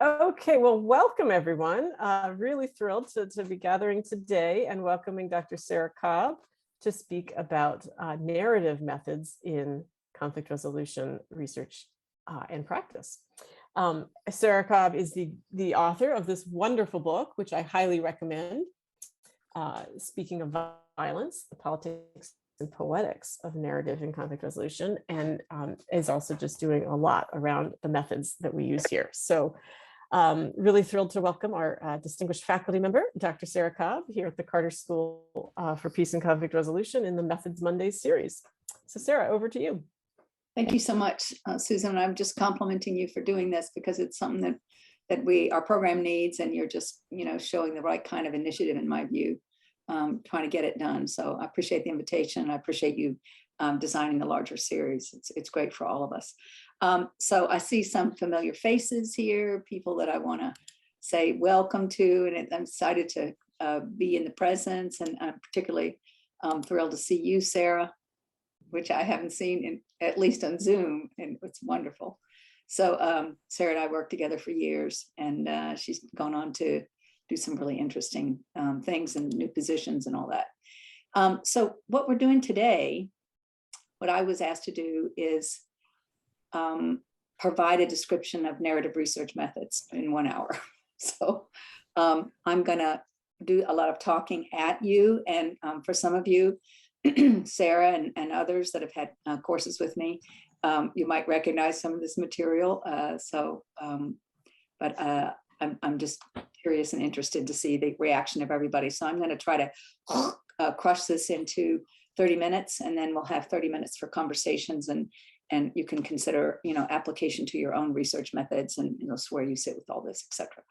Okay, well, welcome everyone. Really thrilled to be gathering today and welcoming Dr. Sara Cobb to speak about narrative methods in conflict resolution research and practice. Sara Cobb is the author of this wonderful book, which I highly recommend, Speaking of Violence, the Politics and Poetics of Narrative in Conflict Resolution, and is also just doing a lot around the methods that we use here. So really thrilled to welcome our distinguished faculty member, Dr. Sara Cobb, here at the Carter School for Peace and Conflict Resolution in the Methods Mondays series. So Sara, over to you. Thank you so much, Susan. I'm just complimenting you for doing this because it's something that our program needs, and you're just, showing the right kind of initiative in my view, trying to get it done. So I appreciate the invitation. I appreciate you designing the larger series. It's great for all of us. So I see some familiar faces here, people that I want to say welcome to, and I'm excited to be in the presence, and I'm particularly thrilled to see you, Sara, which I haven't seen at least on Zoom, and it's wonderful. So Sara and I worked together for years, and she's gone on to do some really interesting things and new positions and all that. So what we're doing today, what I was asked to do is provide a description of narrative research methods in 1 hour. So I'm gonna do a lot of talking at you, and for some of you, Sara and others that have had courses with me, you might recognize some of this material. But I'm just curious and interested to see the reaction of everybody. So I'm gonna try to crush this into 30 minutes, and then we'll have 30 minutes for conversations, and you can consider, application to your own research methods, and where you sit with all this, etc.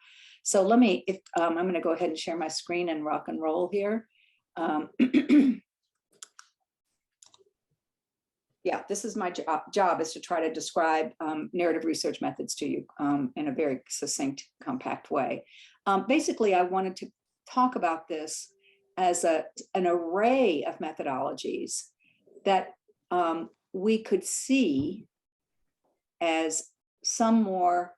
So let me, I'm going to go ahead and share my screen and rock and roll here. Yeah, this is my job is to try to describe narrative research methods to you in a very succinct, compact way. Basically, I wanted to talk about this as an array of methodologies that we could see as some more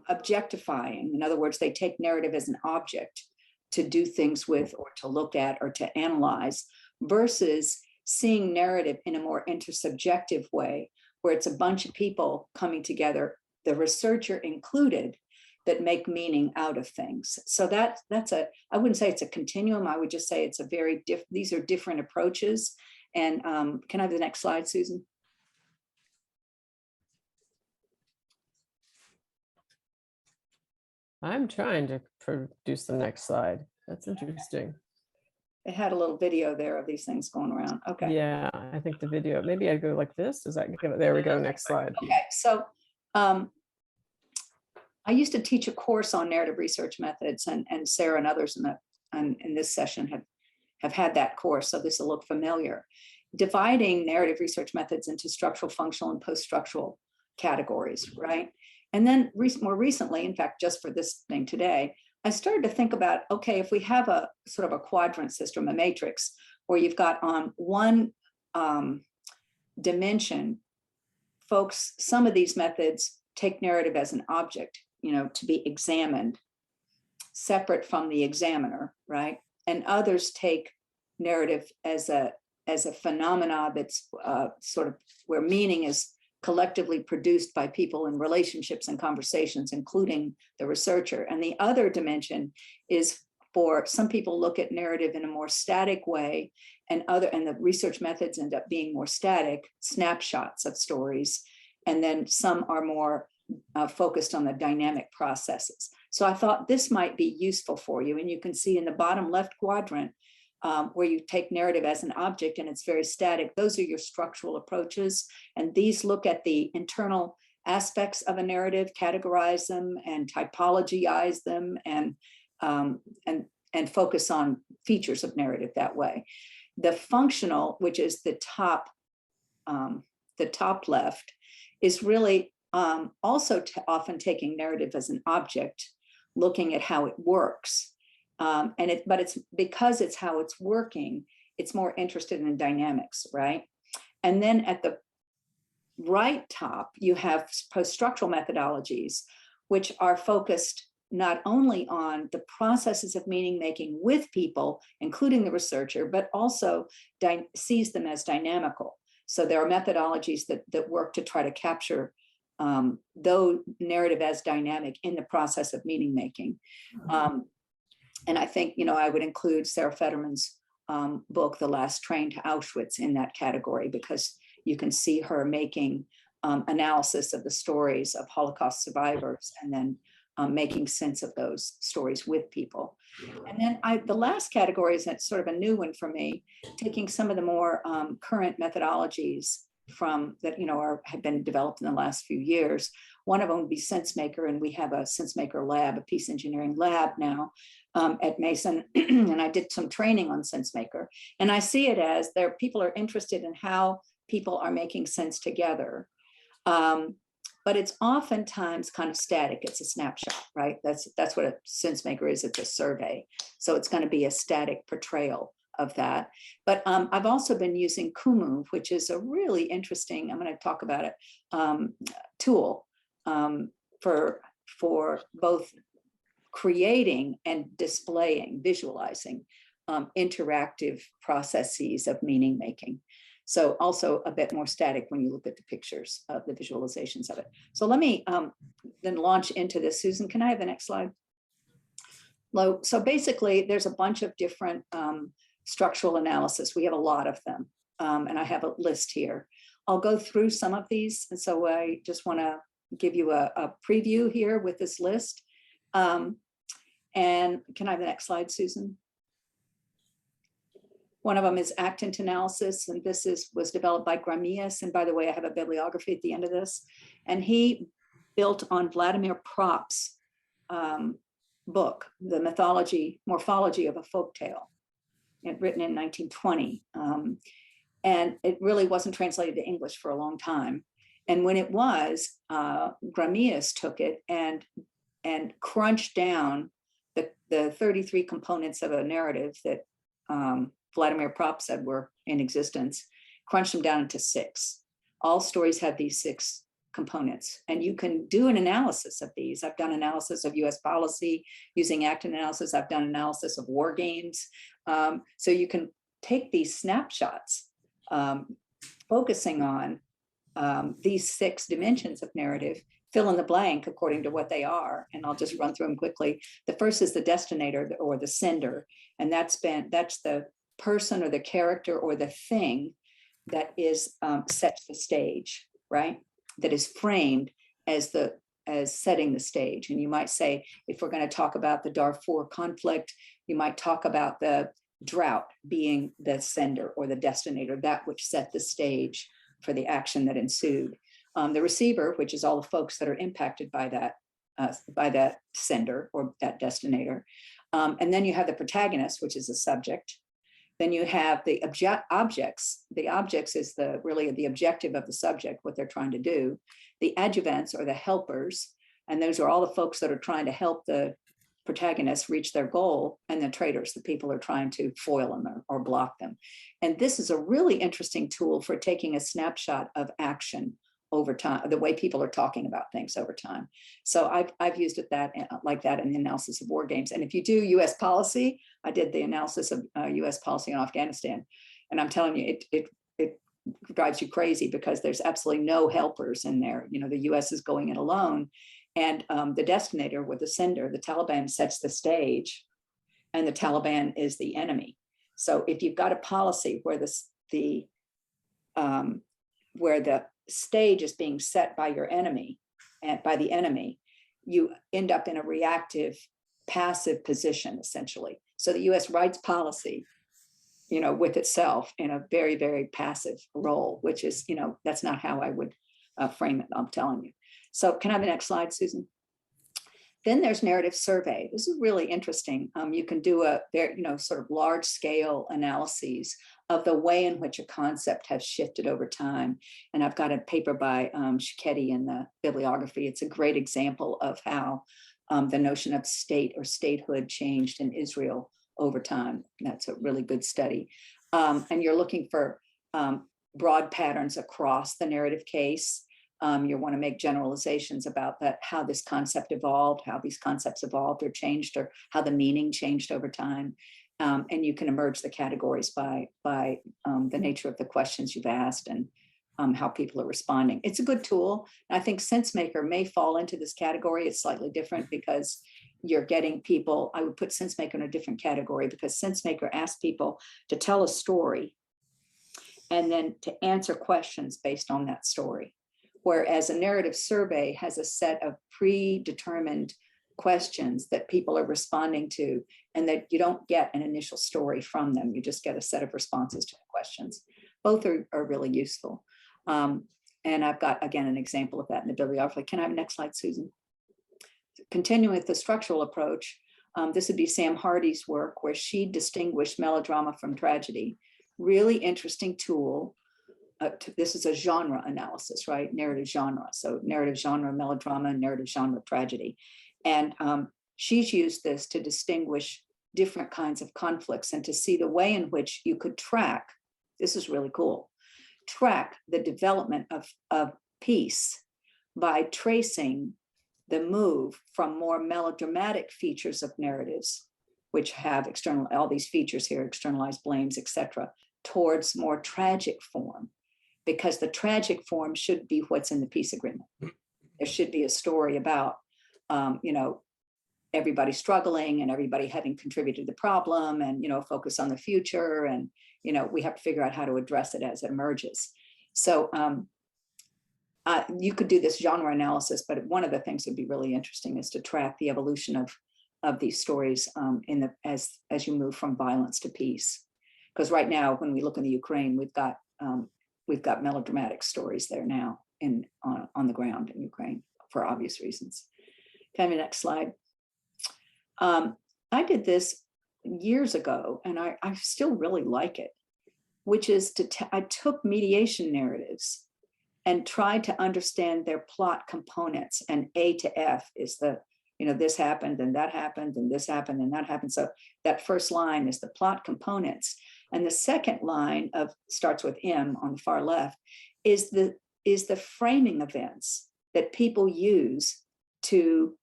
objectifying. In other words, they take narrative as an object to do things with, or to look at, or to analyze, versus seeing narrative in a more intersubjective way, where it's a bunch of people coming together, the researcher included, that make meaning out of things. So that's I wouldn't say it's a continuum. I would just say it's a very these are different approaches. And can I have the next slide, Susan? I'm trying to produce the next slide. That's interesting. It had a little video there of these things going around. Okay. Yeah, I think the video, maybe I'd go like this. Does that give it? There we go. Next slide. Okay, so I used to teach a course on narrative research methods, and Sara and others in this session have had that course, so this will look familiar. Dividing narrative research methods into structural, functional, and post-structural categories, right? And then more recently, in fact, just for this thing today, I started to think about, okay, if we have a sort of a quadrant system, a matrix, where you've got on one dimension, folks, some of these methods take narrative as an object, to be examined, separate from the examiner, right? And others take narrative as a phenomena that's sort of where meaning is collectively produced by people in relationships and conversations, including the researcher. And the other dimension is for some people look at narrative in a more static way, and the research methods end up being more static, snapshots of stories. And then some are more focused on the dynamic processes. So I thought this might be useful for you. And you can see in the bottom left quadrant, where you take narrative as an object and it's very static, those are your structural approaches. And these look at the internal aspects of a narrative, categorize them and typologize them, and focus on features of narrative that way. The functional, which is the top left, is really also often taking narrative as an object, looking at how it works. But it's because it's how it's working, it's more interested in dynamics, right? And then at the right top, you have post-structural methodologies, which are focused not only on the processes of meaning making with people, including the researcher, but also sees them as dynamical. So there are methodologies that work to try to capture though narrative as dynamic in the process of meaning making. And I think, I would include Sarah Federman's book, The Last Train to Auschwitz, in that category, because you can see her making analysis of the stories of Holocaust survivors and then making sense of those stories with people. And then the last category is sort of a new one for me, taking some of the more current methodologies from that, have been developed in the last few years. One of them would be SenseMaker, and we have a SenseMaker lab, a peace engineering lab now at Mason, and I did some training on SenseMaker. And I see it as people are interested in how people are making sense together. But it's oftentimes kind of static. It's a snapshot, right? That's what a SenseMaker is. It's a survey. So it's going to be a static portrayal of that. But I've also been using Kumu, which is a really interesting, I'm going to talk about it, tool for both creating and displaying, visualizing interactive processes of meaning making. So also a bit more static when you look at the pictures of the visualizations of it. So let me then launch into this. Susan, can I have the next slide? So basically, there's a bunch of different structural analysis. We have a lot of them, and I have a list here. I'll go through some of these, and so I just want to give you a preview here with this list. And can I have the next slide, Susan? One of them is Actant Analysis, and this was developed by Gramius. And by the way, I have a bibliography at the end of this. And he built on Vladimir Prop's book, The Morphology of a Folktale, written in 1920. And it really wasn't translated to English for a long time. And when it was, Gramius took it and crunched down the 33 components of a narrative that Vladimir Prop said were in existence, crunched them down into 6. All stories have these 6 components, and you can do an analysis of these. I've done analysis of US policy using Actant Analysis. I've done analysis of war games. So you can take these snapshots, focusing on these 6 dimensions of narrative, fill in the blank according to what they are. And I'll just run through them quickly. The first is the destinator or the sender. And that's the person or the character or the thing that is sets the stage, right? That is framed as setting the stage. And you might say, if we're going to talk about the Darfur conflict, you might talk about the drought being the sender or the destinator, that which set the stage for the action that ensued. The receiver, which is all the folks that are impacted by that sender or that destinator. And then you have the protagonist, which is the subject. Then you have the objects. The objects is really the objective of the subject, what they're trying to do. The adjuvants or the helpers, and those are all the folks that are trying to help the protagonist reach their goal, and the traitors, the people are trying to foil them or block them. And this is a really interesting tool for taking a snapshot of action over time, the way people are talking about things over time. So I've used it like that in the analysis of war games. And if you do US policy, I did the analysis of US policy in Afghanistan. And I'm telling you, it drives you crazy because there's absolutely no helpers in there. The US is going it alone. And the destinator with the sender, the Taliban, sets the stage, and the Taliban is the enemy. So if you've got a policy where where the stage is being set by your enemy and by the enemy, you end up in a reactive, passive position, essentially. So the US writes policy, with itself in a very, very passive role, which is, that's not how I would frame it, I'm telling you. So can I have the next slide, Susan? Then there's narrative survey. This is really interesting. You can do a very, sort of large scale analyses of the way in which a concept has shifted over time. And I've got a paper by Shiketi in the bibliography. It's a great example of how the notion of state or statehood changed in Israel over time. That's a really good study. And you're looking for broad patterns across the narrative case. You want to make generalizations about that, how this concept evolved, how these concepts evolved or changed, or how the meaning changed over time. And you can emerge the categories by the nature of the questions you've asked and how people are responding. It's a good tool. I think SenseMaker may fall into this category. It's slightly different because you're getting people, I would put SenseMaker in a different category because SenseMaker asks people to tell a story and then to answer questions based on that story. Whereas a narrative survey has a set of predetermined questions that people are responding to, and that you don't get an initial story from them. You just get a set of responses to the questions. Both are really useful. And I've got, again, an example of that in the bibliography. Can I have the next slide, Susan? Continuing with the structural approach, this would be Sam Hardy's work where she distinguished melodrama from tragedy. Really interesting tool. This is a genre analysis, right? Narrative genre. So narrative genre melodrama, narrative genre tragedy. And she's used this to distinguish different kinds of conflicts and to see the way in which you could track, this is really cool, track the development of piece by tracing the move from more melodramatic features of narratives, which have all these features here, externalized blames, etc., towards more tragic form, because the tragic form should be what's in the peace agreement. There should be a story about, everybody struggling and everybody having contributed to the problem, and, focus on the future. And, we have to figure out how to address it as it emerges. So you could do this genre analysis, but one of the things that would be really interesting is to track the evolution of these stories as you move from violence to peace. Because right now, when we look in the Ukraine, we've got melodramatic stories there now on the ground in Ukraine for obvious reasons. Can I have the next slide? I did this years ago, and I still really like it, which is I took mediation narratives and tried to understand their plot components. And A to F is this happened and that happened and this happened and that happened. So that first line is the plot components. And the second line starts with M on the far left is the framing events that people use to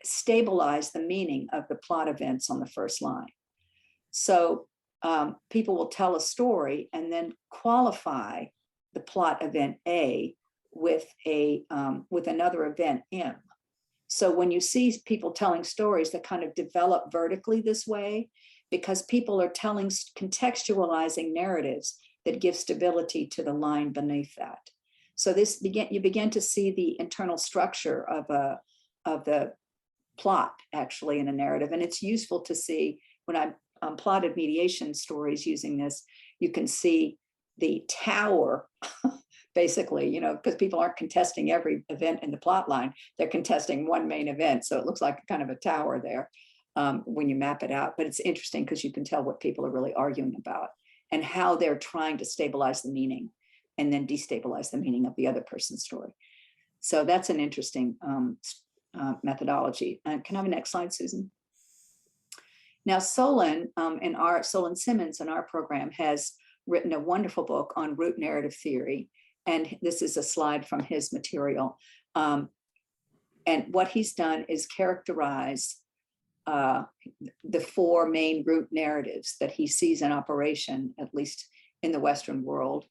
stabilize the meaning of the plot events on the first line. So people will tell a story and then qualify the plot event A with another event M. So when you see people telling stories that kind of develop vertically this way, because people are contextualizing narratives that give stability to the line beneath that. So you begin to see the internal structure of the plot actually in a narrative. And it's useful to see when I plotted mediation stories using this, you can see the tower basically, because people aren't contesting every event in the plot line, they're contesting one main event. So it looks like kind of a tower there when you map it out. But it's interesting because you can tell what people are really arguing about and how they're trying to stabilize the meaning and then destabilize the meaning of the other person's story. So that's an interesting methodology. Can I have a next slide, Susan? Now, Solon Simmons in our program has written a wonderful book on root narrative theory. And this is a slide from his material. And what he's done is characterize the four main root narratives that he sees in operation, at least in the Western world,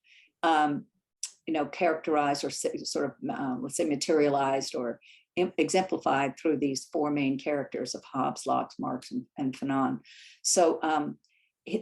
characterized or sort of, let's say, materialized or exemplified through these four main characters of Hobbes, Locke, Marx, and Fanon. So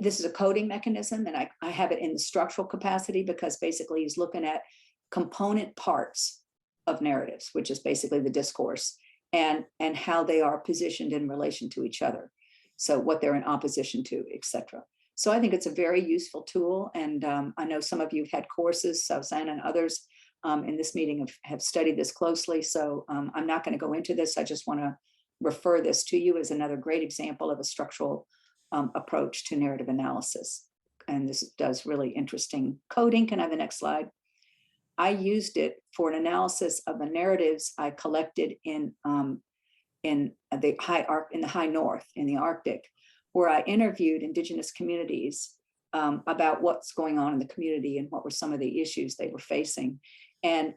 this is a coding mechanism, and I have it in the structural capacity because basically he's looking at component parts of narratives, which is basically the discourse, and how they are positioned in relation to each other. So what they're in opposition to, etc. So I think it's a very useful tool. And I know some of you have had courses, Susanna and others in this meeting have studied this closely. So I'm not going to go into this. I just want to refer this to you as another great example of a structural approach to narrative analysis. And this does really interesting coding. Can I have the next slide? I used it for an analysis of the narratives I collected in the high north, in the Arctic, where I interviewed indigenous communities about what's going on in the community and what were some of the issues they were facing. And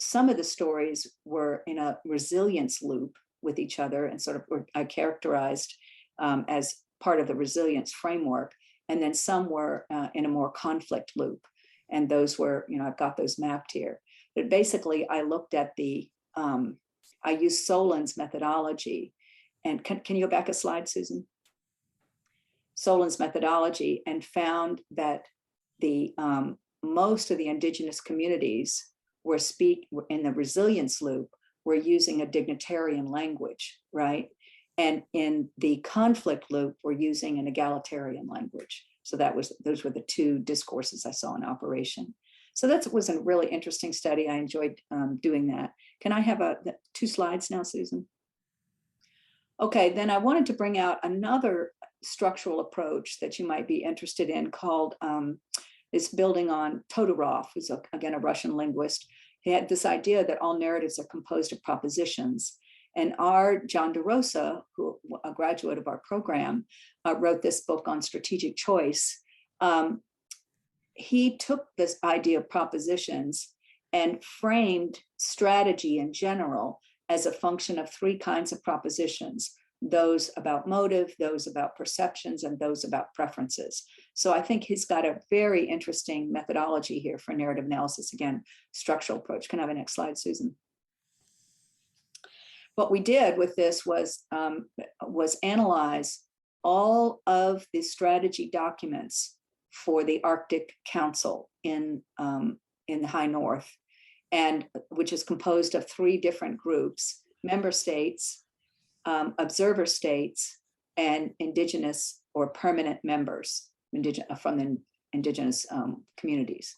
some of the stories were in a resilience loop with each other and sort of were characterized as part of the resilience framework. And then some were in a more conflict loop. And those were, I've got those mapped here. But basically, I looked at I used Solin's methodology. And can you go back a slide, Susan? Solin's methodology, and found that the most of the indigenous communities were in the resilience loop, were using a dignitarian language, right? And in the conflict loop, we're using an egalitarian language. So those were the two discourses I saw in operation. So that was a really interesting study. I enjoyed doing that. Can I have 2 slides now, Susan? Okay, then I wanted to bring out another structural approach that you might be interested in called, is building on Todorov, who's again a Russian linguist. He had this idea that all narratives are composed of propositions. And John DeRosa, who a graduate of our program, wrote this book on strategic choice. He took this idea of propositions and framed strategy in general as a function of 3 kinds of propositions: those about motive, those about perceptions, and those about preferences. So I think he's got a very interesting methodology here for narrative analysis. Again, structural approach. Can I have a next slide, Susan? What we did with this was analyze all of the strategy documents for the Arctic Council in the High North, and which is composed of 3 different groups: member states, observer states, and indigenous or permanent members from the indigenous communities.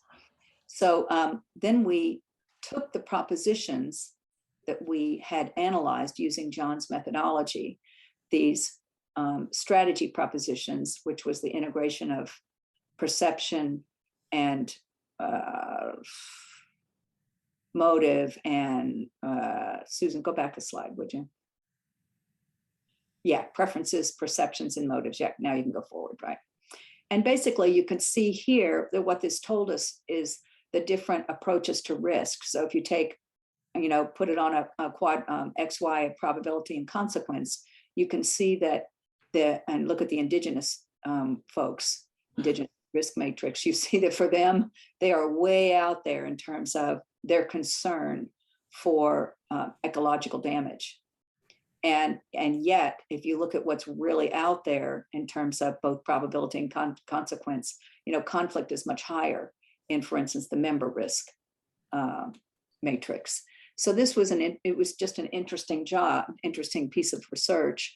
So then we took the propositions that we had analyzed using John's methodology, these strategy propositions, which was the integration of perception and motive and, Susan, go back a slide, would you? Yeah, preferences, perceptions, and motives. Yeah, now you can go forward, right? And basically you can see here that what this told us is the different approaches to risk. So if you take, put it on a quad XY probability and consequence, you can see that and look at the indigenous folks, indigenous risk matrix, you see that for them, they are way out there in terms of their concern for ecological damage. And yet, if you look at what's really out there in terms of both probability and consequence, conflict is much higher in, for instance, the member risk matrix. So this was it was just an interesting piece of research.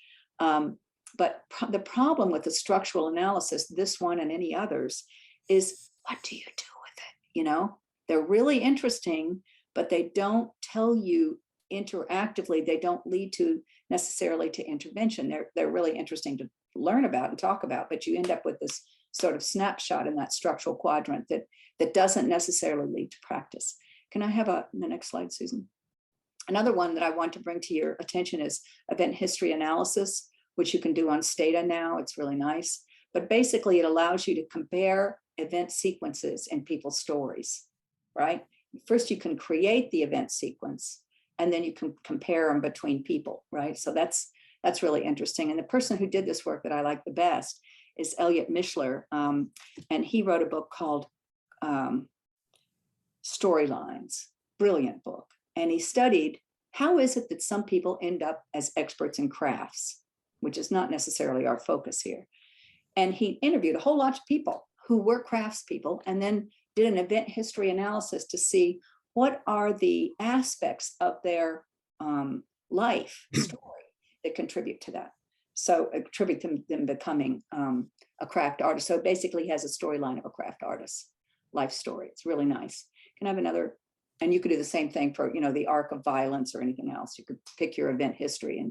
But the problem with the structural analysis, this one and any others, is what do you do with it? They're really interesting, but they don't tell you interactively. They don't lead to necessarily to intervention. They're really interesting to learn about and talk about, but you end up with this sort of snapshot in that structural quadrant that doesn't necessarily lead to practice. Can I have the next slide, Susan? Another one that I want to bring to your attention is event history analysis, which you can do on Stata now. It's really nice. But basically, it allows you to compare event sequences in people's stories, right? First, you can create the event sequence, and then you can compare them between people, right? So that's really interesting. And the person who did this work that I like the best is Elliot Mishler, and he wrote a book called Storylines, brilliant book. And he studied how is it that some people end up as experts in crafts, which is not necessarily our focus here. And he interviewed a whole lot of people who were craftspeople and then did an event history analysis to see what are the aspects of their life story that contribute to that. So attribute them becoming a craft artist. So it basically has a storyline of a craft artist life story. It's really nice. Can I have another? And you could do the same thing for, the arc of violence or anything else. You could pick your event history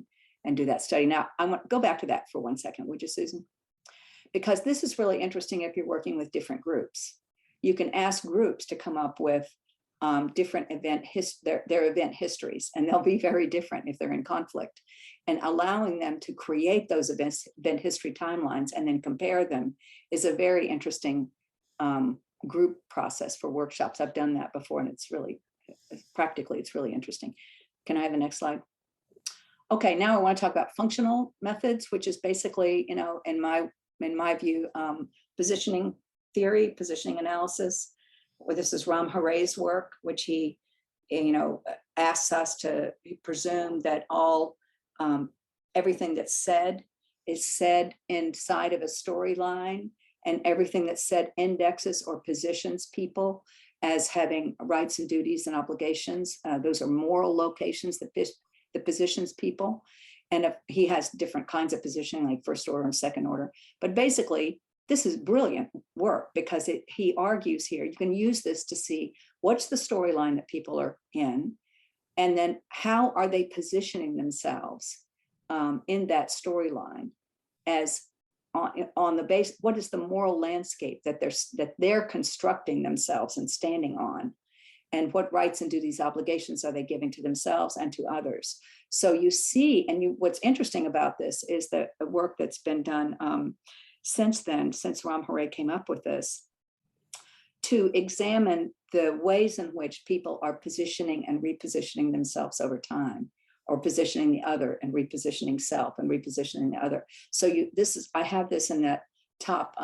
and do that study. Now, I want to go back to that for 1 second, would you, Susan? Because this is really interesting if you're working with different groups. You can ask groups to come up with different their event histories, and they'll be very different if they're in conflict. And allowing them to create those event history timelines and then compare them is a very interesting group process for workshops. I've done that before, and it's really practically, it's really interesting. Can I have the next slide? Okay, now I want to talk about functional methods, which is basically, in my view, positioning theory, positioning analysis. Or this is Ram Hare's work, which he, asks us to presume that everything that's said is said inside of a storyline, and everything that's said indexes or positions people as having rights and duties and obligations. Those are moral locations that positions people. And if he has different kinds of positioning, like first order and second order. But basically, this is brilliant work because he argues here, you can use this to see what's the storyline that people are in, and then how are they positioning themselves in that storyline as on the base, what is the moral landscape that they're constructing themselves and standing on, and what rights and duties, obligations are they giving to themselves and to others. So you see, and what's interesting about this is the work that's been done since then, since Ram Hare came up with this, to examine the ways in which people are positioning and repositioning themselves over time, or positioning the other and repositioning self and repositioning the other. So I have this in that top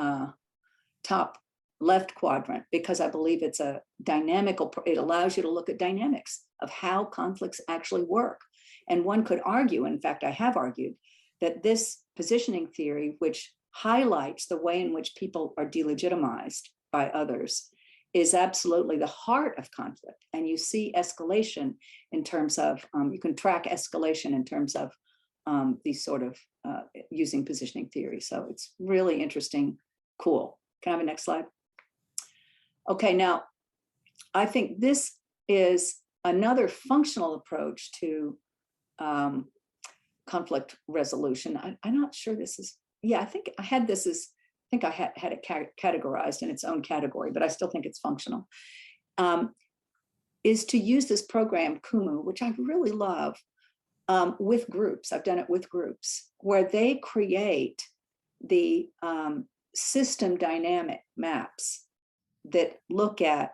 left quadrant because I believe it's a dynamical, it allows you to look at dynamics of how conflicts actually work. And one could argue, in fact, I have argued, that this positioning theory, which highlights the way in which people are delegitimized by others, is absolutely the heart of conflict. And you see escalation in terms of, you can track escalation in terms of these sort of using positioning theory. So it's really interesting, cool. Can I have a next slide? Okay, now, I think this is another functional approach to conflict resolution. I'm not sure this is, yeah, I think I had this as, I think I had it categorized in its own category, but I still think it's functional, is to use this program, Kumu, which I really love, with groups. I've done it with groups where they create the system dynamic maps that look at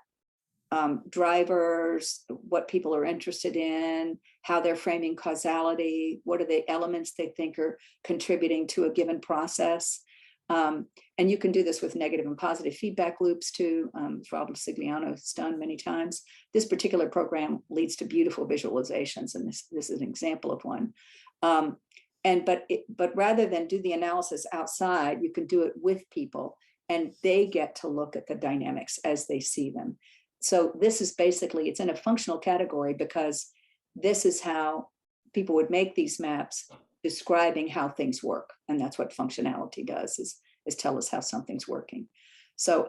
drivers, what people are interested in, how they're framing causality, what are the elements they think are contributing to a given process. And you can do this with negative and positive feedback loops too. Rob Sigliano has done many times. This particular program leads to beautiful visualizations, and this is an example of one. But rather than do the analysis outside, you can do it with people, and they get to look at the dynamics as they see them. So this is basically, it's in a functional category because this is how people would make these maps describing how things work. And that's what functionality does, is tell us how something's working. So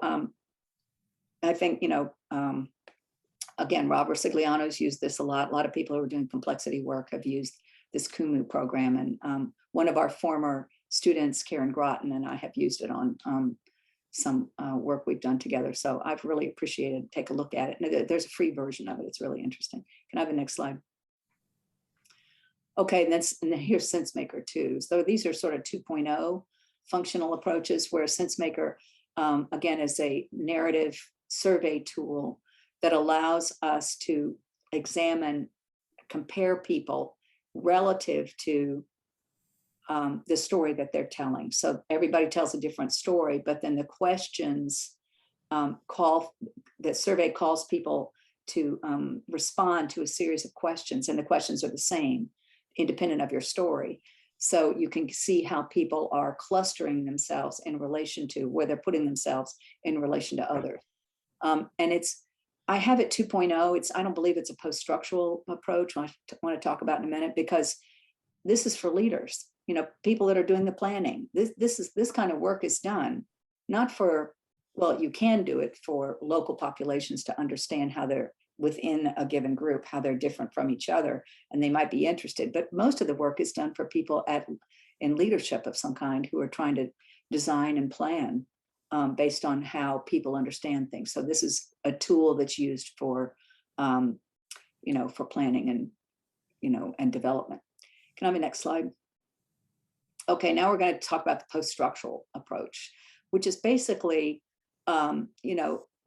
I think, again, Robert Sigliano's used this a lot. A lot of people who are doing complexity work have used this Kumu program. And one of our former students, Karen Groton, and I have used it on some work we've done together. So I've really appreciated, take a look at it. And there's a free version of it. It's really interesting. Can I have the next slide? Okay, and then here's SenseMaker 2. So these are sort of 2.0 functional approaches, where SenseMaker, again, is a narrative survey tool that allows us to examine, compare people relative to the story that they're telling. So everybody tells a different story, but then the questions the survey calls people to respond to a series of questions, and the questions are the same, independent of your story. So you can see how people are clustering themselves in relation to where they're putting themselves in relation to others. And I have it 2.0. I don't believe it's a post-structural approach. I want to talk about in a minute, because this is for leaders, people that are doing the planning. This kind of work is done, not for, well, you can do it for local populations to understand how they're within a given group, how they're different from each other, and they might be interested. But most of the work is done for people in leadership of some kind who are trying to design and plan based on how people understand things. So this is a tool that's used for, for planning and development. Can I have the next slide? Okay, now we're going to talk about the post-structural approach, which is basically,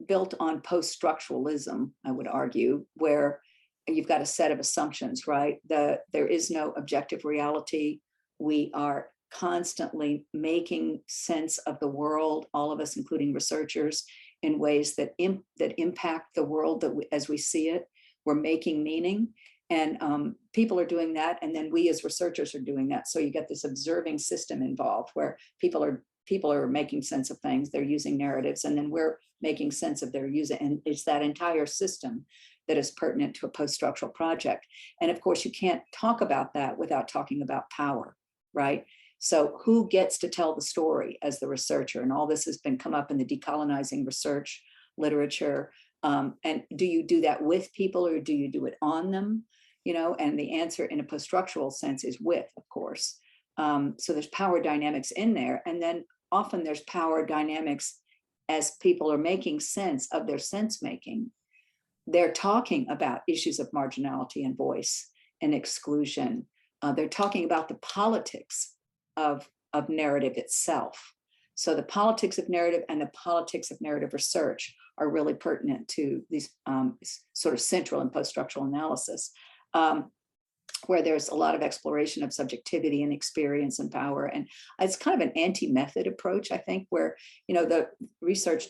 built on post-structuralism, I would argue, where you've got a set of assumptions, right? There is no objective reality. We are constantly making sense of the world, all of us, including researchers, in ways that impact the world as we see it. We're making meaning, and people are doing that, and then we as researchers are doing that. So you get this observing system involved where people are making sense of things. They're using narratives, and then we're making sense of their using, and it's that entire system that is pertinent to a post-structural project. And of course, you can't talk about that without talking about power, right? So who gets to tell the story as the researcher? And all this has been come up in the decolonizing research literature. And do you do that with people, or do you do it on them? You know, and the answer in a post-structural sense is with, of course. So there's power dynamics in there. And then often there's power dynamics as people are making sense of their sense making. They're talking about issues of marginality and voice and exclusion. They're talking about the politics of narrative itself. So the politics of narrative and the politics of narrative research are really pertinent to these sort of central and post-structural analysis, where there's a lot of exploration of subjectivity and experience and power. And it's kind of an anti-method approach, I think, where, you know, the research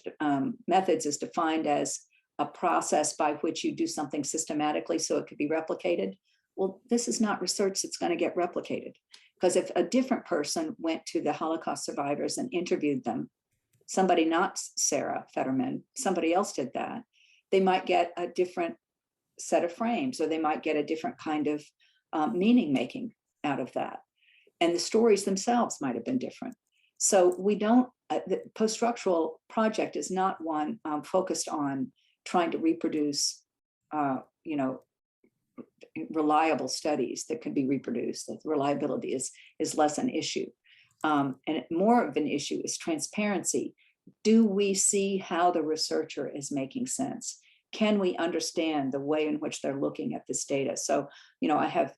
methods is defined as a process by which you do something systematically so it could be replicated. Well, this is not research that's going to get replicated, because if a different person went to the Holocaust survivors and interviewed them, somebody not Sarah Fetterman, somebody else did that, they might get a different set of frames, or they might get a different kind of meaning making out of that. And the stories themselves might have been different. So we don't, the post-structural project is not one focused on trying to reproduce, you know, reliable studies that can be reproduced. That reliability is less an issue. And more of an issue is transparency. Do we see how the researcher is making sense? Can we understand the way in which they're looking at this data? So, you know, I have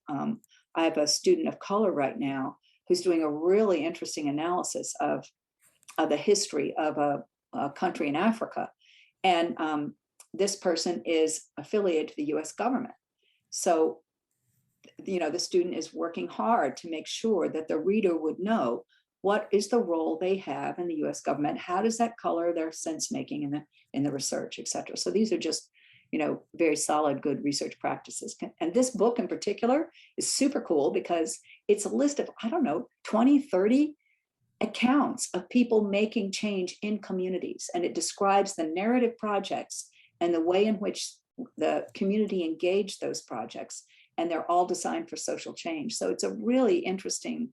a student of color right now who's doing a really interesting analysis of the history of a country in Africa. And this person is affiliated to the US government. So, you know, the student is working hard to make sure that the reader would know what is the role they have in the US government, how does that color their sense making in the research, et cetera. So these are just, you know, very solid, good research practices. And this book in particular is super cool because it's a list of, I don't know, 20, 30 accounts of people making change in communities. And it describes the narrative projects and the way in which the community engaged those projects. And they're all designed for social change. So it's a really interesting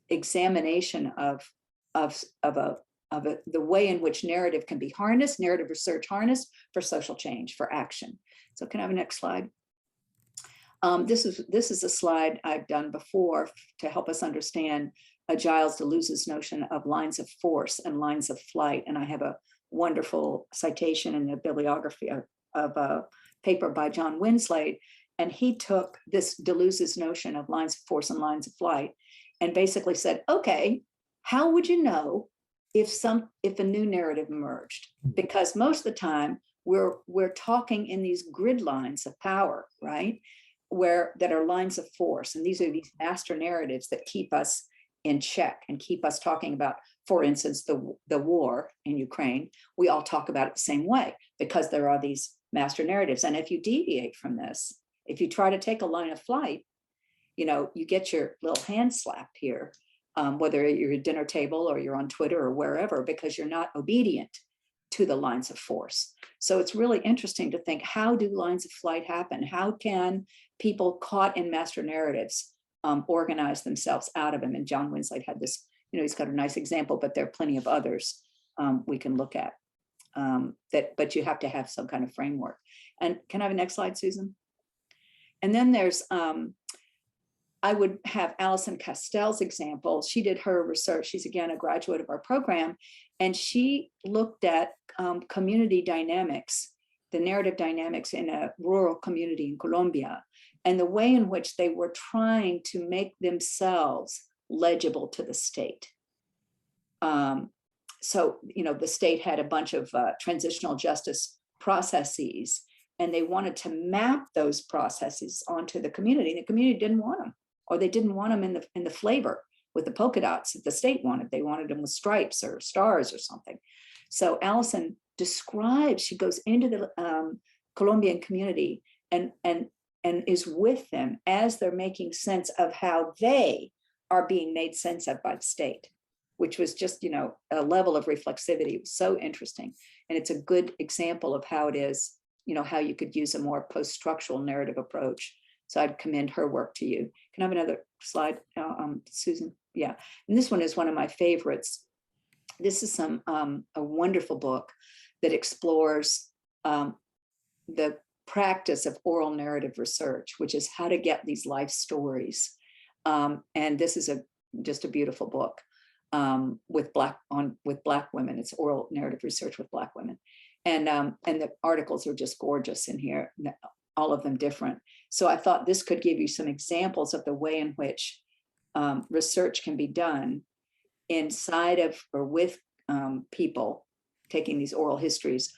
examination of the way in which narrative can be harnessed, narrative research harnessed for social change, for action. So can I have a next slide? This is a slide I've done before to help us understand Giles Deleuze's notion of lines of force and lines of flight. And I have a wonderful citation in the bibliography of a paper by John Winslade. And he took this Deleuze's notion of lines of force and lines of flight and basically said, okay, how would you know if a new narrative emerged? Because most of the time we're talking in these grid lines of power, right? That are lines of force. And these are these master narratives that keep us in check and keep us talking about, for instance, the war in Ukraine. We all talk about it the same way because there are these master narratives. And if you deviate from this, if you try to take a line of flight, you know, you get your little hand slapped here, whether you're at a dinner table or you're on Twitter or wherever, because you're not obedient to the lines of force. So it's really interesting to think, how do lines of flight happen? How can people caught in master narratives organize themselves out of them? And John Winslade had this, you know, he's got a nice example, but there are plenty of others we can look at. But you have to have some kind of framework. And can I have a next slide, Susan? And then there's, I would have Alison Castell's example. She did her research. She's again a graduate of our program. And she looked at community dynamics, the narrative dynamics in a rural community in Colombia, and the way in which they were trying to make themselves legible to the state. so, the state had a bunch of transitional justice processes, and they wanted to map those processes onto the community. The community didn't want them, or they didn't want them in the flavor with the polka dots that the state wanted. They wanted them with stripes or stars or something. So Allison describes, she goes into the Colombian community and is with them as they're making sense of how they are being made sense of by the state, which was just, a level of reflexivity. It was so interesting. And it's a good example of how it is, how you could use a more post-structural narrative approach. So I'd commend her work to you. Can I have another slide, Susan? Yeah. And this one is one of my favorites. This is a wonderful book that explores the practice of oral narrative research, which is how to get these life stories. And this is just a beautiful book with Black women. It's oral narrative research with Black women. And the articles are just gorgeous in here, all of them different. So I thought this could give you some examples of the way in which research can be done inside of or with people taking these oral histories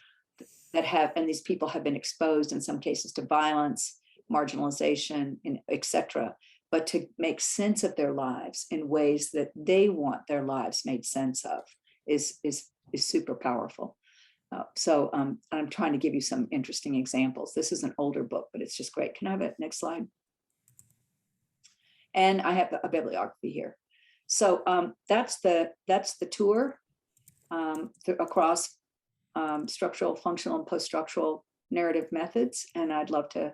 that have, and these people have been exposed in some cases to violence, marginalization, and et cetera, but to make sense of their lives in ways that they want their lives made sense of is super powerful. So I'm trying to give you some interesting examples. This is an older book, but it's just great. Can I have it? Next slide. And I have a bibliography here. So that's the tour across structural, functional, and post-structural narrative methods. And I'd love to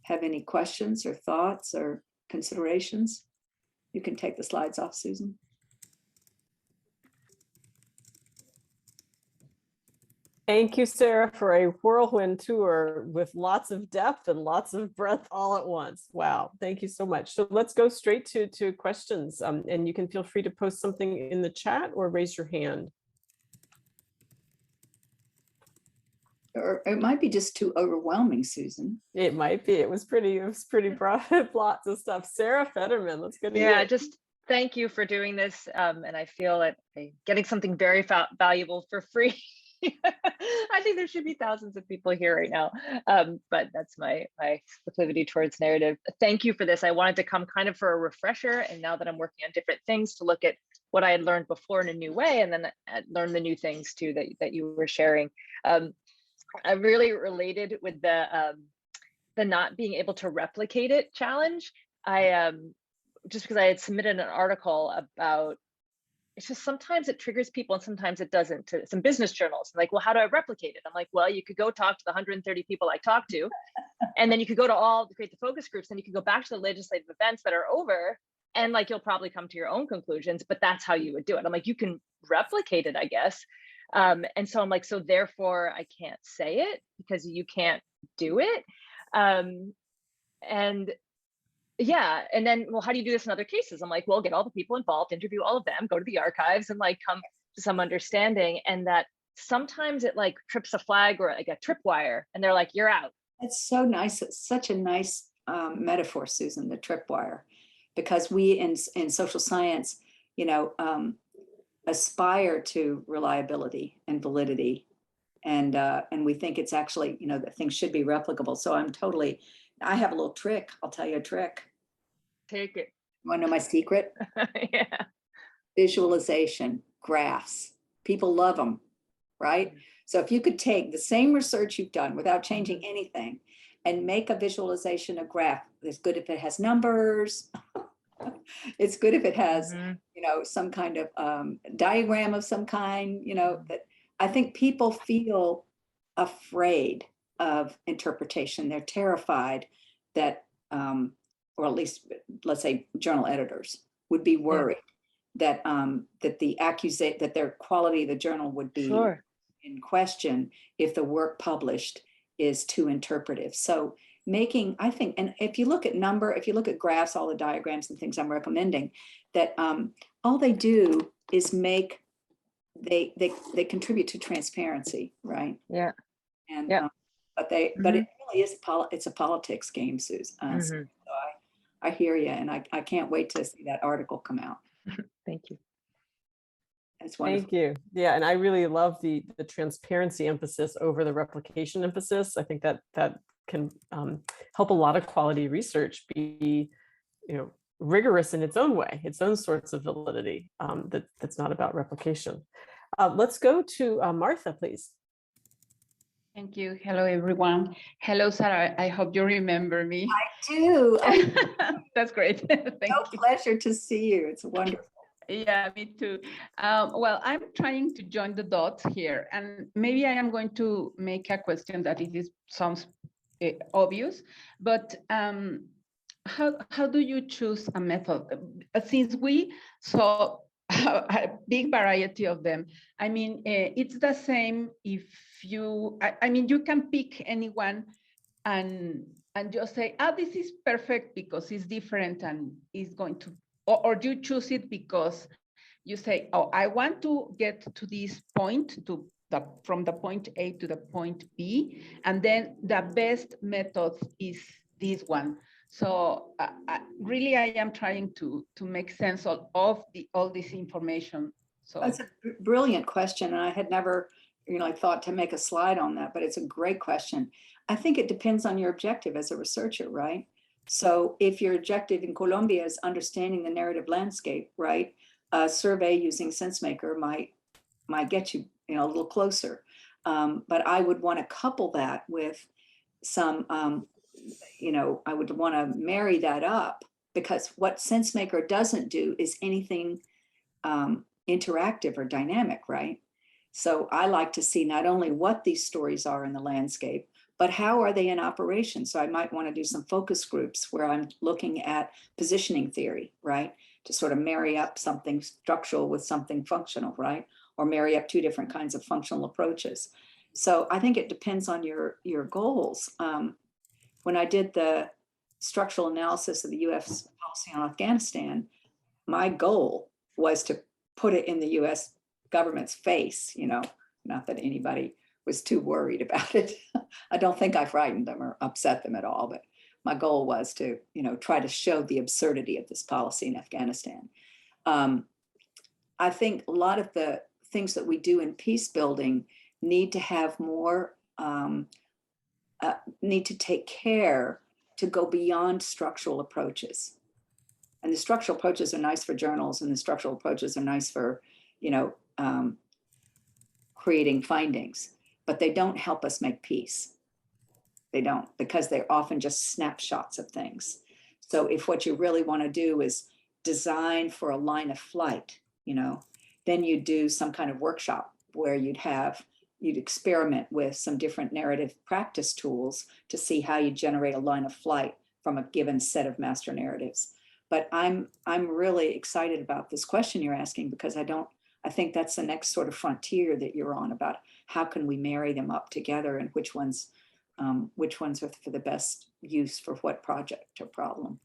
have any questions or thoughts or considerations. You can take the slides off, Susan. Thank you, Sarah, for a whirlwind tour with lots of depth and lots of breadth all at once. Wow, thank you so much. So let's go straight to questions, and you can feel free to post something in the chat or raise your hand. Or it might be just too overwhelming, Susan. It might be. It was pretty broad, lots of stuff. Sarah Fetterman, let's go to you. Yeah, just thank you for doing this. And I feel that I'm getting something very valuable for free. I think there should be thousands of people here right now, but that's my proclivity towards narrative. Thank you for this. I wanted to come kind of for a refresher, and now that I'm working on different things, to look at what I had learned before in a new way, and then learn the new things too that you were sharing. I really related with the not being able to replicate it challenge. I just because I had submitted an article about, it's just sometimes it triggers people and sometimes it doesn't, to some business journals. Like, well, how do I replicate it? I'm like, well, you could go talk to the 130 people I talked to, and then you could go to create the focus groups, and you could go back to the legislative events that are over, and like, you'll probably come to your own conclusions, but that's how you would do it. I'm like, you can replicate it, I guess. And so I'm like, so therefore I can't say it because you can't do it. And yeah, and then, well, how do you do this in other cases? I'm like, well, get all the people involved, interview all of them, go to the archives, and like come to some understanding. And that sometimes it like trips a flag or like a tripwire, and they're like, you're out. It's so nice. It's such a nice metaphor, Susan, the tripwire, because we in social science, aspire to reliability and validity, and we think it's actually, that things should be replicable. So I have a little trick. I'll tell you a trick. Take it. You want to know my secret? Yeah. Visualization, graphs. People love them, right? So if you could take the same research you've done without changing anything and make a visualization, a graph, it's good if it has numbers. It's good if it has, some kind of diagram of some kind, that I think people feel afraid of interpretation. They're terrified that, or at least, let's say, journal editors would be worried that that their quality of the journal would be in question if the work published is too interpretive. So I think, and if you look at graphs, all the diagrams and things I'm recommending, that all they do is they contribut to transparency, right? Yeah. And but it really is it's a politics game, Susan. So I hear you, and I can't wait to see that article come out. Thank you. It's wonderful. Thank you. Yeah, and I really love the transparency emphasis over the replication emphasis. I think that can help a lot of quality research be, rigorous in its own way, its own sorts of validity, that's not about replication. Let's go to Martha, please. Thank you. Hello, everyone. Hello, Sara. I hope you remember me. I do. That's great. Thank you. Pleasure to see you. It's wonderful. Yeah, me too. Well, I'm trying to join the dots here, and maybe I am going to make a question that sounds obvious, but how do you choose a method? Since we saw a big variety of them, I mean, it's the same if you, I mean, you can pick anyone and just say, this is perfect because it's different and it's going to, or you choose it because you say, I want to get to this point, from the point A to the point B, and then the best method is this one. So really, I am trying to make sense of all this information. So that's a brilliant question, and I had never, thought to make a slide on that, but it's a great question. I think it depends on your objective as a researcher, right? So if your objective in Colombia is understanding the narrative landscape, right, a survey using SenseMaker might get you, a little closer. But I would want to couple that with some, I would want to marry that up, because what SenseMaker doesn't do is anything interactive or dynamic, right? So I like to see not only what these stories are in the landscape, but how are they in operation? So I might want to do some focus groups where I'm looking at positioning theory, right? To sort of marry up something structural with something functional, right? Or marry up two different kinds of functional approaches. So I think it depends on your goals. When I did the structural analysis of the US policy on Afghanistan, my goal was to put it in the US government's face, not that anybody was too worried about it. I don't think I frightened them or upset them at all, but my goal was to, try to show the absurdity of this policy in Afghanistan. I think a lot of the things that we do in peace building need to have more, need to take care to go beyond structural approaches. And the structural approaches are nice for journals, and the structural approaches are nice for, creating findings, but they don't help us make peace. They don't, because they're often just snapshots of things. So if what you really want to do is design for a line of flight, then you do some kind of workshop where you'd experiment with some different narrative practice tools to see how you generate a line of flight from a given set of master narratives. But I'm really excited about this question you're asking, because I think that's the next sort of frontier that you're on, about how can we marry them up together, and which ones are for the best use for what project or problem.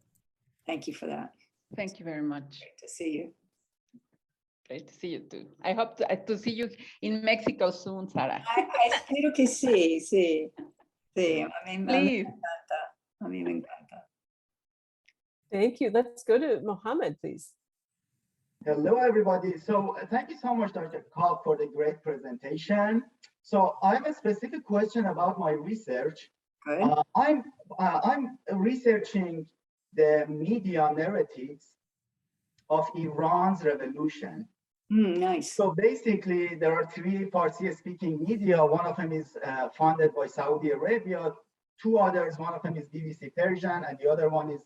Thank you for that. Thank you very much. Great to see you. Great to see you too. I hope to see you in Mexico soon, Sara. Espero que sí, sí. Sí, a mí me encanta. Thank you. Let's go to Mohammed, please. Hello, everybody. So thank you so much, Dr. Cobb, for the great presentation. So I have a specific question about my research. I'm researching the media narratives of Iran's revolution. Nice. So basically, there are three Farsi-speaking media. One of them is funded by Saudi Arabia. Two others, one of them is BBC Persian, and the other one is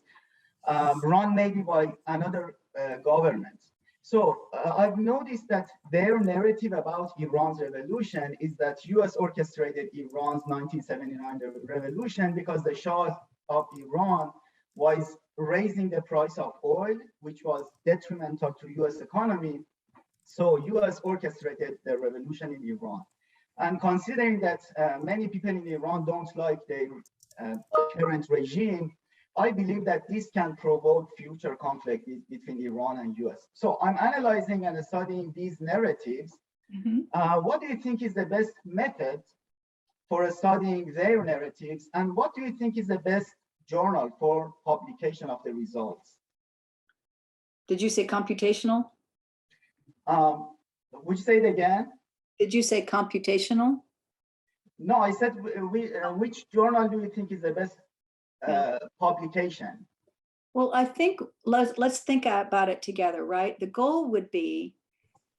run maybe by another government. So I've noticed that their narrative about Iran's revolution is that US orchestrated Iran's 1979 revolution because the Shah of Iran was raising the price of oil, which was detrimental to US economy. So US orchestrated the revolution in Iran. And considering that many people in Iran don't like the current regime, I believe that this can provoke future conflict between Iran and US. So I'm analyzing and studying these narratives. What do you think is the best method for studying their narratives? And what do you think is the best journal for publication of the results? Did you say computational? would you say it again? Did you say computational? No, I said which journal do you think is the best publication? Well, I think let's think about it together, right? The goal would be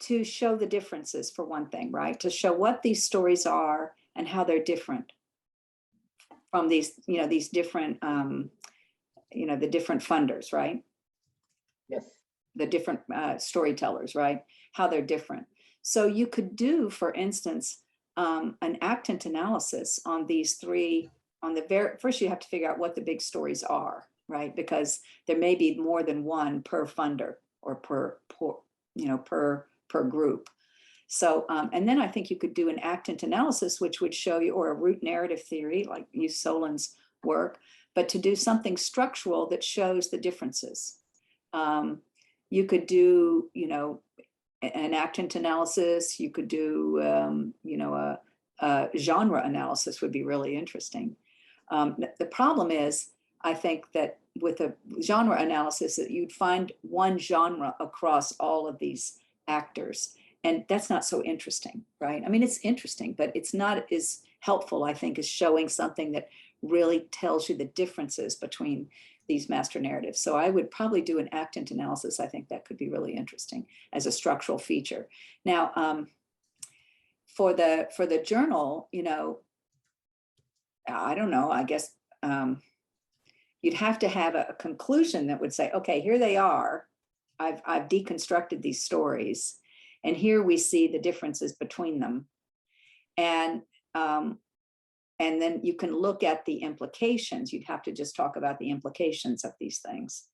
to show the differences for one thing, right? To show what these stories are and how they're different from these different, the different funders, right? Yes. The different storytellers, right? How they're different. So you could do, for instance, an actant analysis on these three. First, you have to figure out what the big stories are, right? Because there may be more than one per funder or per group. So, and then I think you could do an actant analysis, which would show you, or a root narrative theory, like use Solin's work, but to do something structural that shows the differences. You could do, an actant analysis. You could do, a genre analysis would be really interesting. The problem is, I think that with a genre analysis, that you'd find one genre across all of these actors. And that's not so interesting, right? I mean, it's interesting, but it's not as helpful, I think, as showing something that really tells you the differences between these master narratives. So I would probably do an actant analysis. I think that could be really interesting as a structural feature. Now, for the journal, I don't know, I guess you'd have to have a conclusion that would say, okay, here they are. I've deconstructed these stories, and here we see the differences between them. And then you can look at the implications. You'd have to just talk about the implications of these things.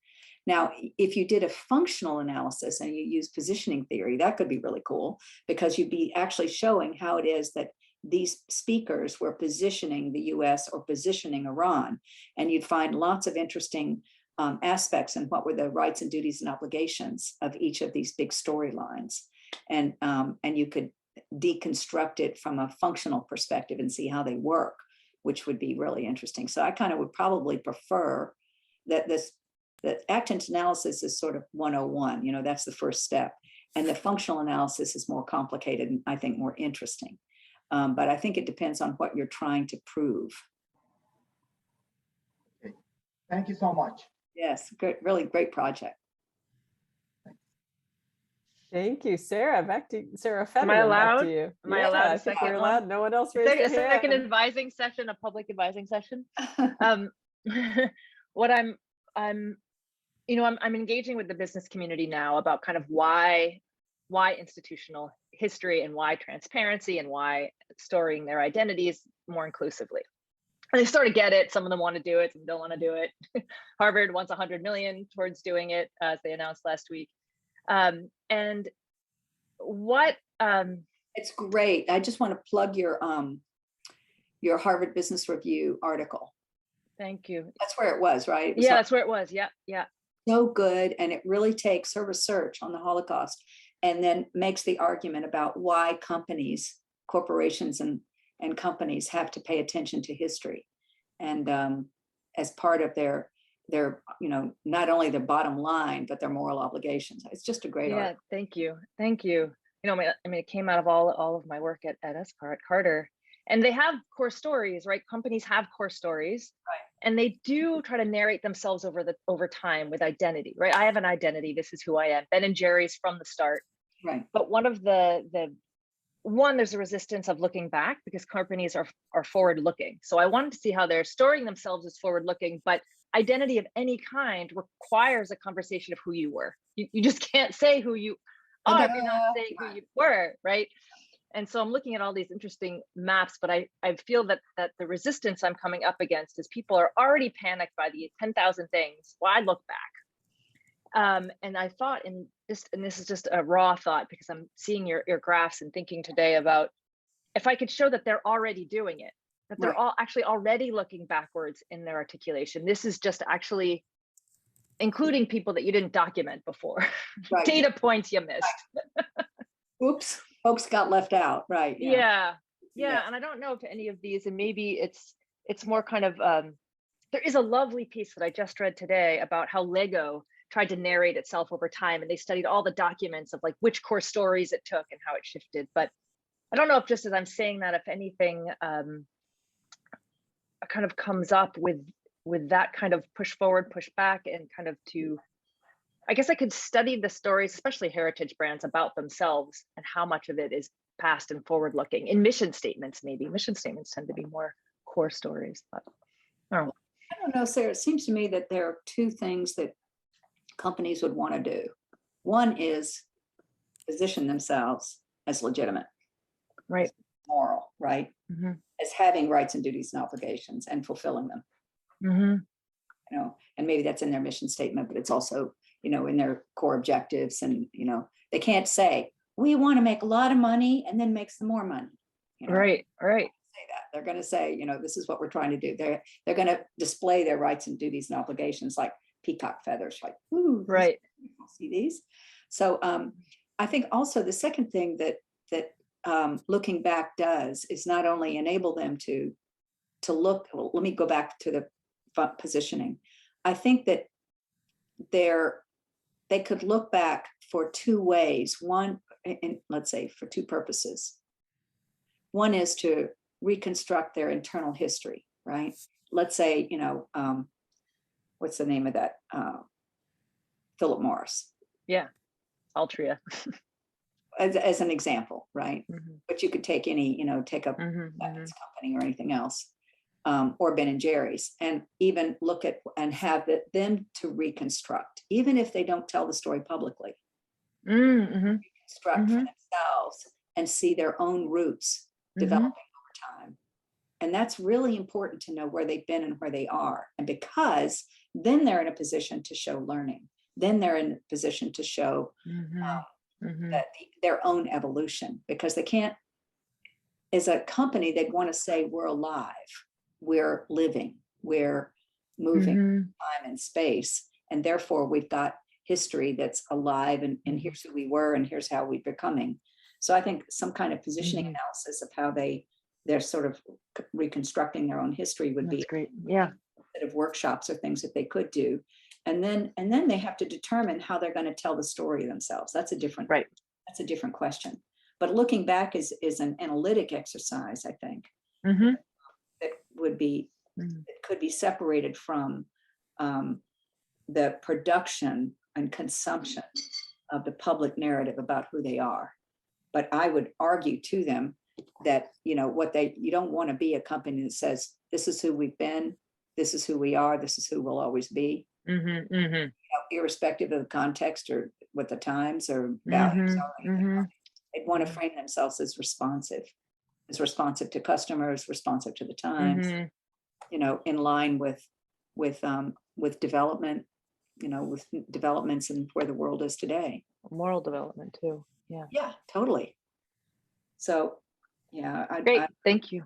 Now, if you did a functional analysis and you use positioning theory, that could be really cool, because you'd be actually showing how it is that these speakers were positioning the US or positioning Iran. And you'd find lots of interesting aspects and what were the rights and duties and obligations of each of these big storylines. And you could deconstruct it from a functional perspective and see how they work, which would be really interesting. So I kind of would probably prefer that the actant analysis is sort of 101, that's the first step. And the functional analysis is more complicated and I think more interesting. But I think it depends on what you're trying to prove. Okay. Thank you so much. Yes, great, really great project. Thank you, Sarah. Back to Sarah. Am I Fetterman, allowed? back to you. Am I allowed a I think second you're one? allowed. No one else raised A their second hand. advising session, a public advising session. What I'm engaging with the business community now about kind of why institutional history and why transparency and why storing their identities more inclusively. And they sort of get it. Some of them want to do it, some don't want to do it. Harvard wants 100 million towards doing it, as they announced last week. And what it's great. I just want to plug your Harvard Business Review article. Thank you. That's where it was, right? Yeah, that's where it was. Yeah. So good. And it really takes her research on the Holocaust and then makes the argument about why corporations and companies have to pay attention to history. And as part of their not only their bottom line, but their moral obligations. It's just a great article. Thank you. It came out of all of my work at SCAR at Carter. And they have core stories, right? Companies have core stories, right? And they do try to narrate themselves over time with identity, right? I have an identity. This is who I am. Ben and Jerry's from the start, right? But one of there's a resistance of looking back because companies are forward looking. So I wanted to see how they're storing themselves as forward looking, but identity of any kind requires a conversation of who you were. You just can't say who you are if you're not saying who you were, right? And so I'm looking at all these interesting maps, but I feel that the resistance I'm coming up against is people are already panicked by the 10,000 things. Why look back? And I thought and this is just a raw thought because I'm seeing your graphs and thinking today about if I could show that they're already doing it, that they're all actually already looking backwards in their articulation. This is just actually including people that you didn't document before, right. Data points you missed. Right. Oops, folks got left out, right? Yeah. And I don't know if any of these, and maybe it's more kind of, there is a lovely piece that I just read today about how Lego tried to narrate itself over time, and they studied all the documents of like which core stories it took and how it shifted. But I don't know if just as I'm saying that, if anything kind of comes up with that kind of push forward, push back, and kind of to, I guess I could study the stories, especially heritage brands, about themselves and how much of it is past and forward looking. In mission statements, maybe mission statements tend to be more core stories, but I don't know. I don't know, Sarah, it seems to me that there are two things that companies would want to do. One is position themselves as legitimate, Right. moral, right? Mm-hmm. As having rights and duties and obligations and fulfilling them. Mm-hmm. You know, and maybe that's in their mission statement, but it's also, you know, in their core objectives. And, you know, they can't say, we want to make a lot of money and then make some more money. You know? Right. Say that. They're going to say, you know, this is what we're trying to do. They're going to display their rights and duties and obligations like peacock feathers, like, ooh, Right. See these? So I think also the second thing that looking back does is not only enable them to look. Well, let me go back to the positioning. I think that they could look back for two ways. One, let's say for two purposes. One is to reconstruct their internal history, right? Let's say, you know, what's the name of that? Philip Morris. Yeah. Altria. As an example, right? Mm-hmm. But you could take any, you know, take up Mm-hmm. Evans Company or anything else, or Ben and Jerry's, and even look at and have them to reconstruct, even if they don't tell the story publicly, Mm-hmm. reconstruct for themselves and see their own roots developing over time. And that's really important to know where they've been and where they are. And because then they're in a position to show learning. Then they're in a position to show that their own evolution, because they can't, as a company, they'd want to say, we're alive, we're living, we're moving time and space. And therefore we've got history that's alive, and here's who we were and here's how we're becoming. So I think some kind of positioning analysis of how they're sort of reconstructing their own history would be great. Yeah. Set of workshops or things that they could do. And then they have to determine how they're going to tell the story themselves. That's a different, right. That's a different question. But looking back is an analytic exercise, I think, that would be, it could be separated from the production and consumption of the public narrative about who they are. But I would argue to them that, you know, you don't want to be a company that says, this is who we've been, this is who we are, this is who we'll always be. You know, irrespective of the context or what the times or values are. They'd want to frame themselves as responsive to customers, responsive to the times, you know, in line with development, you know, with developments and where the world is today. Moral development too. Yeah. Yeah, totally. So, yeah. Great. Thank you.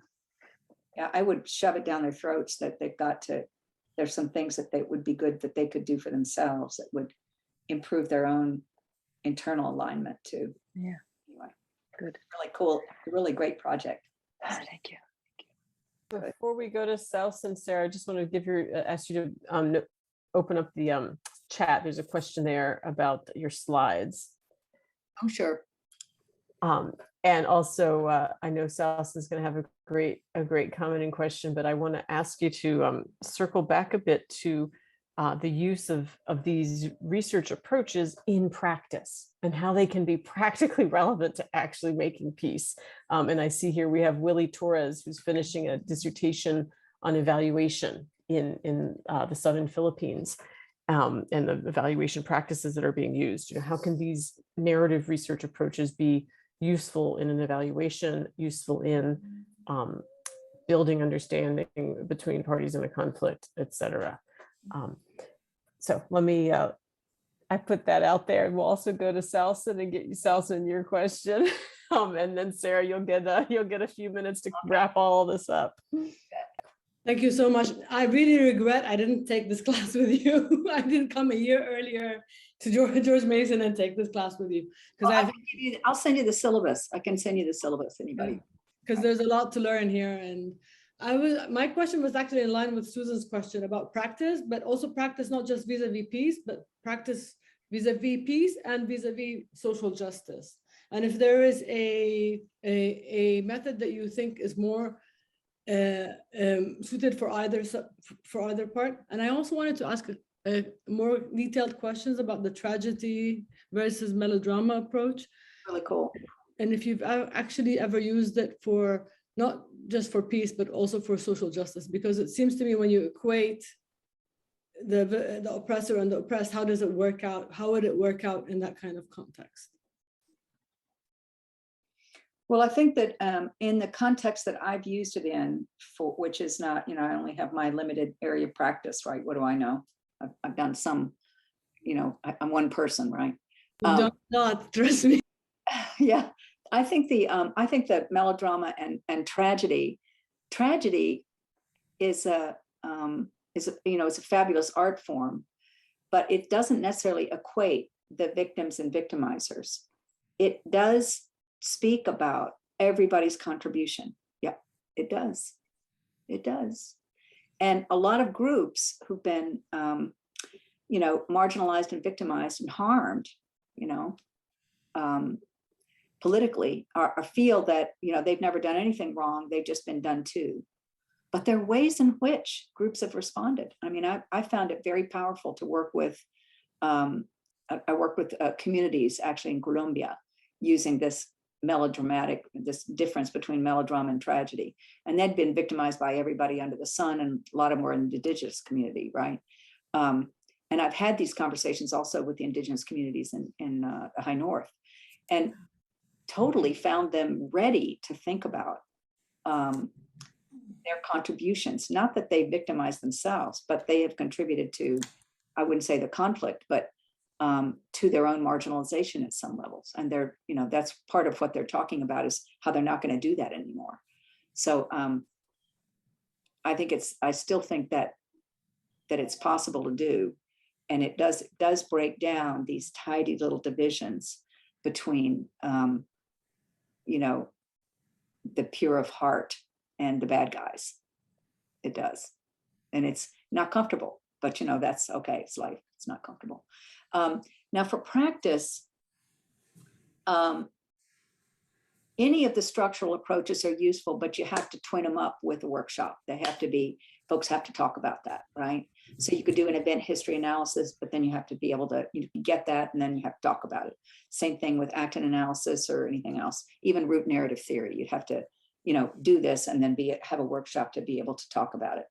Yeah, I would shove it down their throats that they've got to, there's some things that they would be good that they could do for themselves that would improve their own internal alignment too. Yeah. Anyway, good. Really cool. Really great project. Thank you. Before we go to South and Sarah, I just want to ask you to open up the chat. There's a question there about your slides. Oh, sure. And also, I know South is going to have a great comment and question, but I want to ask you to circle back a bit to the use of these research approaches in practice and how they can be practically relevant to actually making peace. And I see here we have Willie Torres, who's finishing a dissertation on evaluation in the Southern Philippines, and the evaluation practices that are being used. You know, how can these narrative research approaches be useful in an evaluation, useful in building understanding between parties in a conflict, et cetera. So let me, I put that out there. We'll also go to Salsa and get you, Salsa, your question. And then Sarah, you'll get a few minutes to wrap all this up. Thank you so much. I really regret I didn't take this class with you. I didn't come a year earlier to George Mason and take this class with you. Because I'll send you the syllabus. I can send you the syllabus, anybody. Because there's a lot to learn here. And My question was actually in line with Susan's question about practice, but also practice not just vis-a-vis peace, but practice vis-a-vis peace and vis-a-vis social justice. And if there is a method that you think is more suited for either part. And I also wanted to ask a more detailed questions about the tragedy versus melodrama approach. Really cool. And if you've actually ever used it for not just for peace, but also for social justice, because it seems to me when you equate the oppressor and the oppressed, how does it work out? How would it work out in that kind of context? Well, I think that in the context that I've used it in, for which is not, I only have my limited area of practice, right? What do I know? I've done some, I'm one person, right? Not trust me. Yeah, I think the melodrama and tragedy is it's a fabulous art form, but it doesn't necessarily equate the victims and victimizers. It does speak about everybody's contribution. Yeah, it does. It does. And a lot of groups who've been, marginalized and victimized and harmed, politically, feel that, they've never done anything wrong. They've just been done to. But there are ways in which groups have responded. I mean, I found it very powerful to work with, I work with communities actually in Colombia using this difference between melodrama and tragedy. And they'd been victimized by everybody under the sun, and a lot of them were in the indigenous community, right? And I've had these conversations also with the indigenous communities in the High North, and totally found them ready to think about their contributions. Not that they victimized themselves, but they have contributed to, I wouldn't say the conflict, but to their own marginalization at some levels. And they're, that's part of what they're talking about, is how they're not going to do that anymore. So I still think that it's possible to do. And it does break down these tidy little divisions between, the pure of heart and the bad guys. It does. And it's not comfortable, but that's okay. It's life. It's not comfortable. Now for practice, any of the structural approaches are useful, but you have to twin them up with a workshop. Folks have to talk about that, right? So you could do an event history analysis, but then you have to be able to get that, and then you have to talk about it. Same thing with Actant Analysis or anything else, even root narrative theory. You'd have to, do this and then have a workshop to be able to talk about it.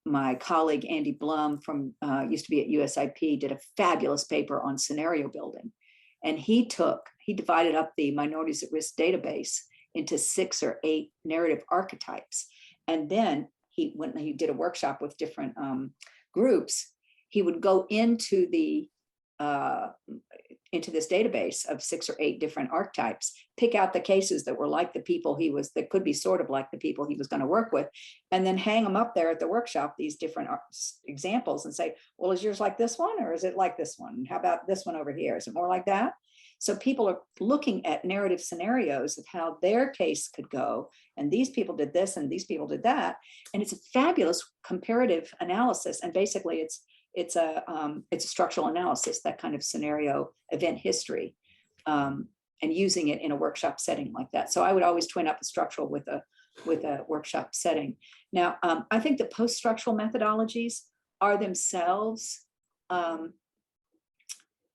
My colleague Andy Blum from used to be at USIP did a fabulous paper on scenario building, and he divided up the minorities at risk database into 6 or 8 narrative archetypes, and then when he did a workshop with different groups, he would go into this database of 6 or 8 different archetypes, pick out the cases that were like the people that could be sort of like the people he was going to work with, and then hang them up there at the workshop, these different examples, and say, well, is yours like this one, or is it like this one? How about this one over here? Is it more like that? So people are looking at narrative scenarios of how their case could go, and these people did this and these people did that, and it's a fabulous comparative analysis. And basically it's a structural analysis, that kind of scenario event history, and using it in a workshop setting like that. So I would always twin up a structural with a workshop setting. Now, I think the post-structural methodologies are themselves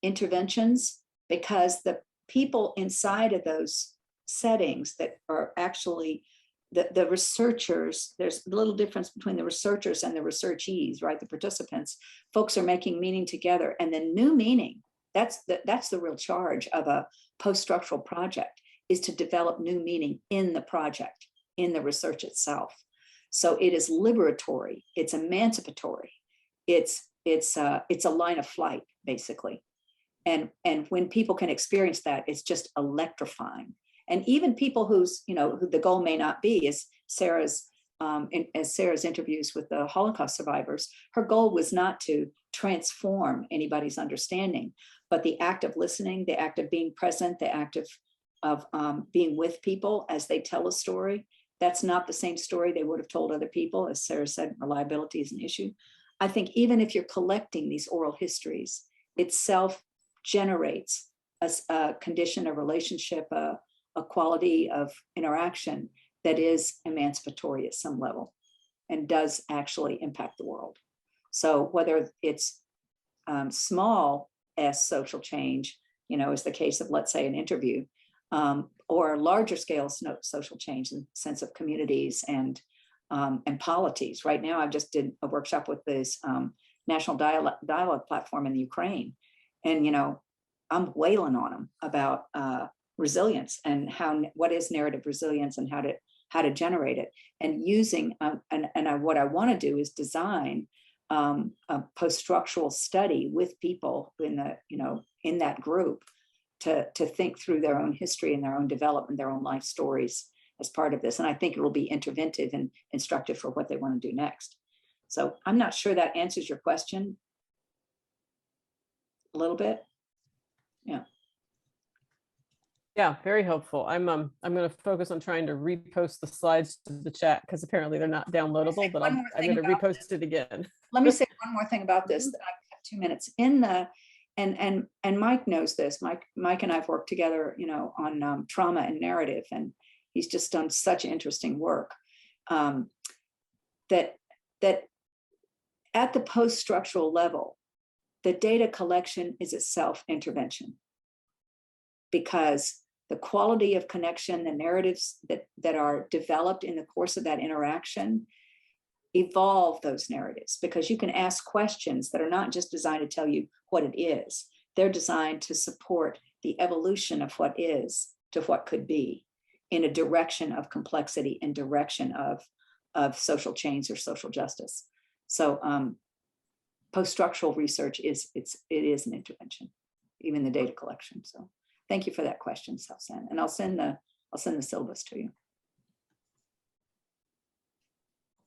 interventions, because the people inside of those settings that are actually the researchers, there's a little difference between the researchers and the researchees, right? The participants, folks are making meaning together, and then new meaning. That's the real charge of a post-structural project, is to develop new meaning in the project, in the research itself. So it is liberatory, it's emancipatory, it's a line of flight, basically. And when people can experience that, it's just electrifying. And even people who the goal may not be, as Sarah's interviews with the Holocaust survivors, her goal was not to transform anybody's understanding, but the act of listening, the act of being present, the act of being with people as they tell a story. That's not the same story they would have told other people. As Sara said, reliability is an issue. I think even if you're collecting these oral histories, itself generates a condition, a relationship, a quality of interaction that is emancipatory at some level and does actually impact the world. So whether it's small s social change, is the case of, let's say, an interview, or larger scale social change in the sense of communities and polities. Right now, I just did a workshop with this national dialogue platform in the Ukraine, and I'm wailing on them about resilience and what is narrative resilience and how to generate it, and using what I want to do is design a post-structural study with people in that group to think through their own history and their own development, their own life stories as part of this. And I think it will be interventive and instructive for what they want to do next. So I'm not sure that answers your question a little bit. Yeah. Yeah, very helpful. I'm going to focus on trying to repost the slides to the chat because apparently they're not downloadable, but I'm going to repost it again. Let me say one more thing about this. I have 2 minutes in the, and Mike knows this. Mike and I've worked together, on trauma and narrative, and he's just done such interesting work. That at the post-structural level, the data collection is itself intervention, because the quality of connection, the narratives that are developed in the course of that interaction evolve those narratives, because you can ask questions that are not just designed to tell you what it is. They're designed to support the evolution of what is to what could be in a direction of complexity and direction of social change or social justice. So post-structural research it is an intervention, even the data collection. So thank you for that question, Self-San. And I'll send the syllabus to you.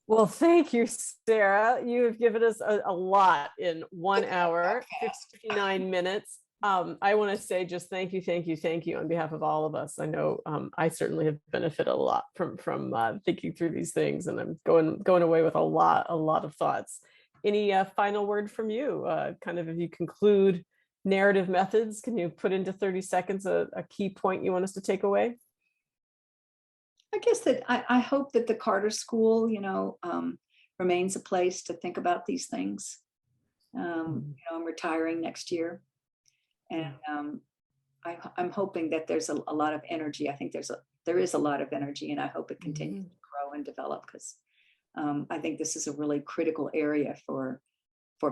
Well, thank you, Sara. You have given us a lot in 1 hour, 59 minutes. I want to say just thank you on behalf of all of us. I know I certainly have benefited a lot from thinking through these things, and I'm going away with a lot of thoughts. Any final word from you? Kind of, if you conclude narrative methods, can you put into 30 seconds a key point you want us to take away? I guess that I hope that the Carter School, remains a place to think about these things. I'm retiring next year, and I'm hoping that there's a lot of energy. I think there is a lot of energy, and I hope it continues to grow and develop, because I think this is a really critical area for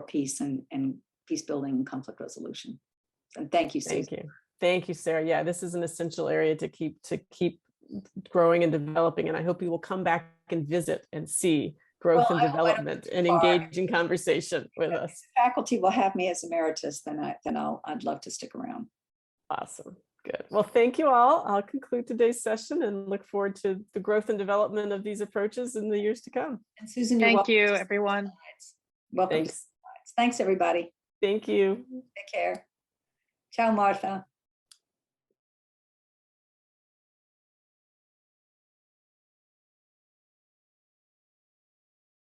peace and peace building and conflict resolution. And thank you, Susan. Thank you, Sara. Yeah, this is an essential area to keep growing and developing, and I hope you will come back and visit and see growth and development and engage in conversation with us. If faculty will have me as emeritus, then I'd love to stick around. Awesome. Good. Well, thank you all. I'll conclude today's session and look forward to the growth and development of these approaches in the years to come. And Susan, thank you, everyone. Welcome. Thanks, everybody. Thank you. Take care. Ciao, Martha.